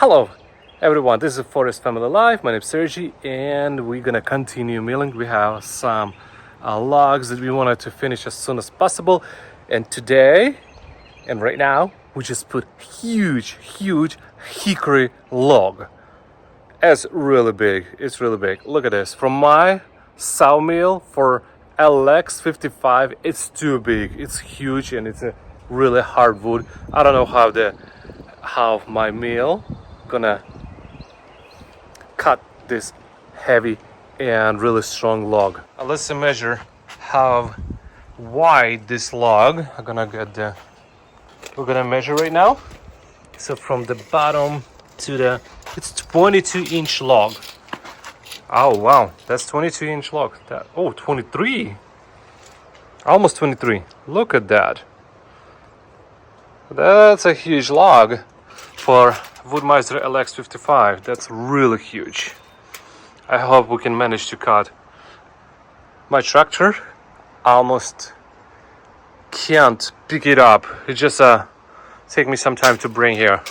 Hello everyone, this is Forest Family Life. My name is Sergi and we're gonna continue milling. We have some logs that we wanted to finish as soon as possible, and today and right now we just put huge hickory log. It's really big. Look at this. From my sawmill for LX55, it's too big. It's huge and it's a really hard wood. I don't know how my mill gonna cut this heavy and really strong log. Let's measure how wide this log. We're gonna measure right now. So from the bottom to it's 22-inch log. Oh wow, that's 22-inch log. 23, almost 23. Look at that. That's a huge log for WoodMizer LX55. That's really huge. I hope we can manage to cut. My tractor almost can't pick it up. It just take me some time to bring here.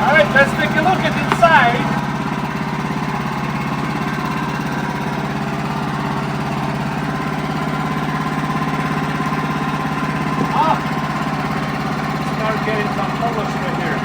Alright, let's take a look at inside. Start getting some colors right here.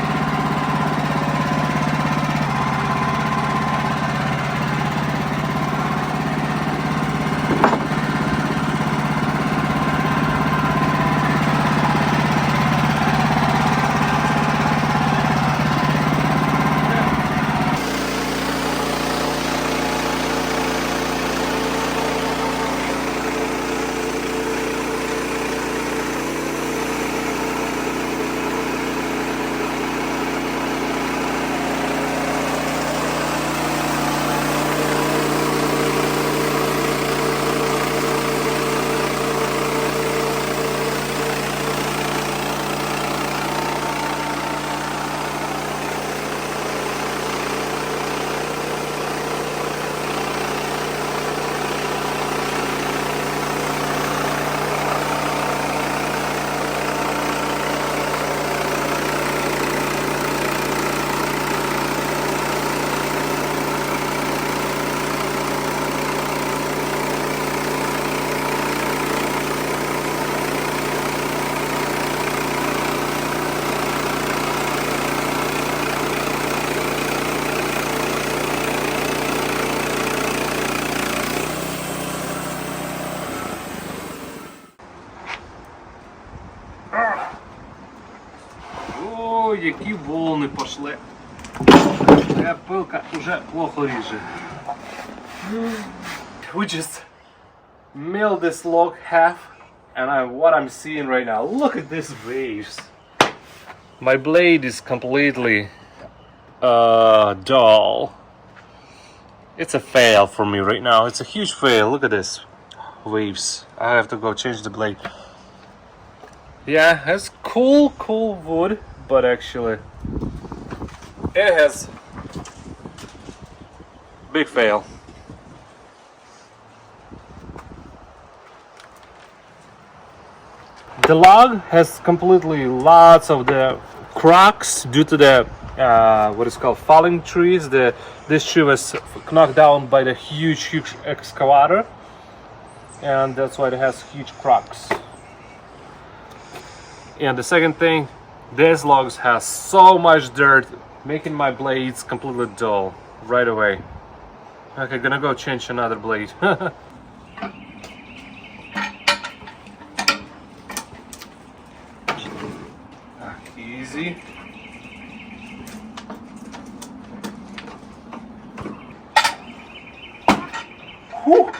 О, які волни пошли. Ця пилка вже плохо ріже. We just milled this log half, and what I'm seeing right now, look at these waves. My blade is completely dull. It's a fail for me right now. It's a huge fail. Look at this waves. I have to go change the blade. Yeah, it's cool wood, but actually it has Big fail. The log has completely lots of the cracks due to the what is called falling trees. This tree was knocked down by the huge excavator, and that's why it has huge cracks. And the second thing, this logs has so much dirt, making my blades completely dull right away. Okay, gonna go change another blade. Easy. Whew.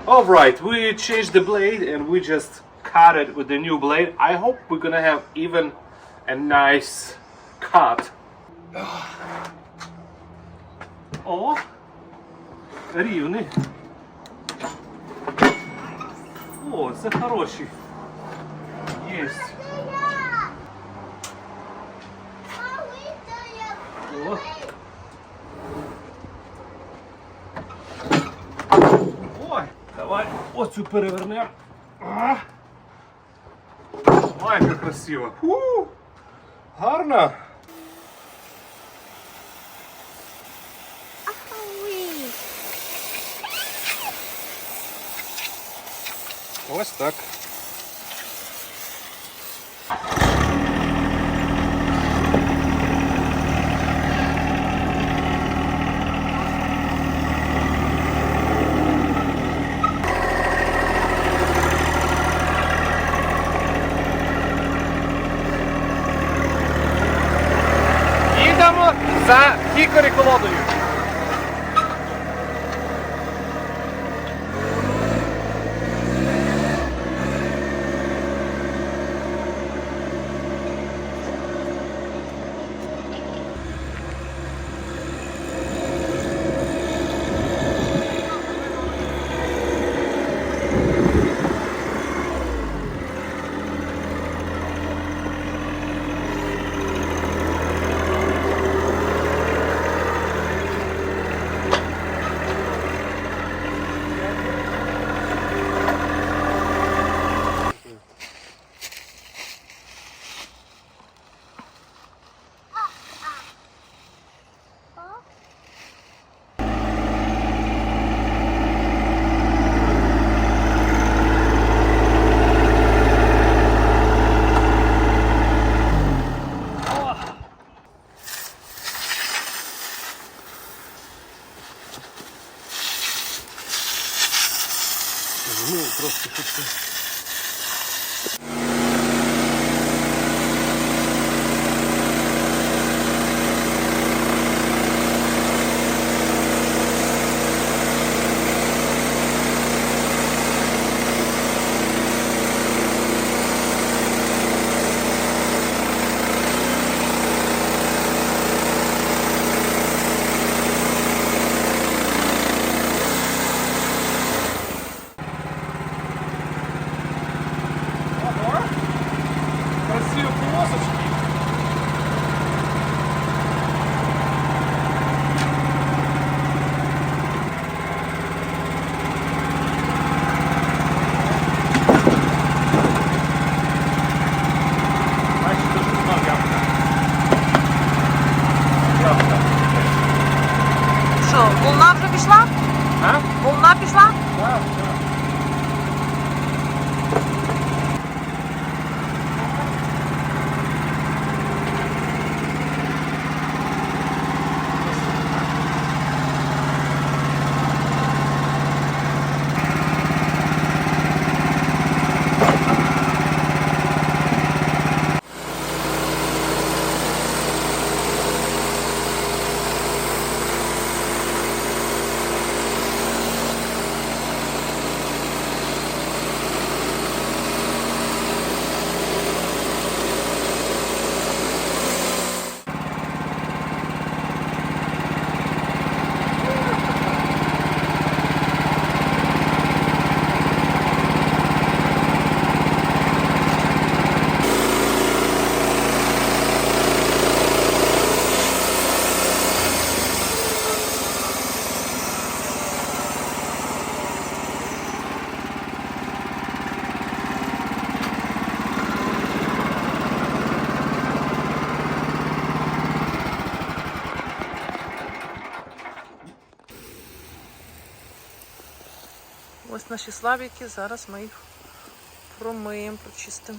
Alright, we changed the blade and we just cut it with the new blade. I hope we're gonna have even a nice cut. О, рівний. О, це хороший. Єсть. О. Ой, давай оцю перевернемо. Ой, як красиво. Гарно. Ось так. Їдемо за Hickory колодою. Ну, трошки тут. Ось наші слабіки, зараз ми їх промиємо, прочистимо.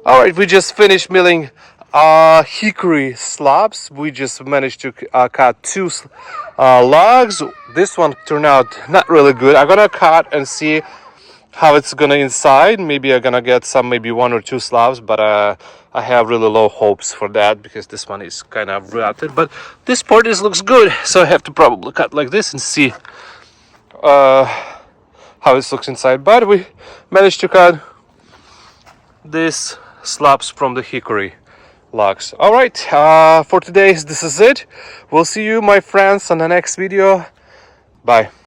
All right, we just finished milling hickory slabs. We just managed to cut two logs. This one turned out not really good. I'm gonna cut and see how it's gonna inside. Maybe I'm gonna get some, maybe one or two slabs, but I have really low hopes for that because this one is kind of rotted. But this part looks good, so I have to probably cut like this and see how it looks inside. But we managed to cut this slabs from the hickory logs. All right, for today this is it. We'll see you, my friends, on the next video. Bye.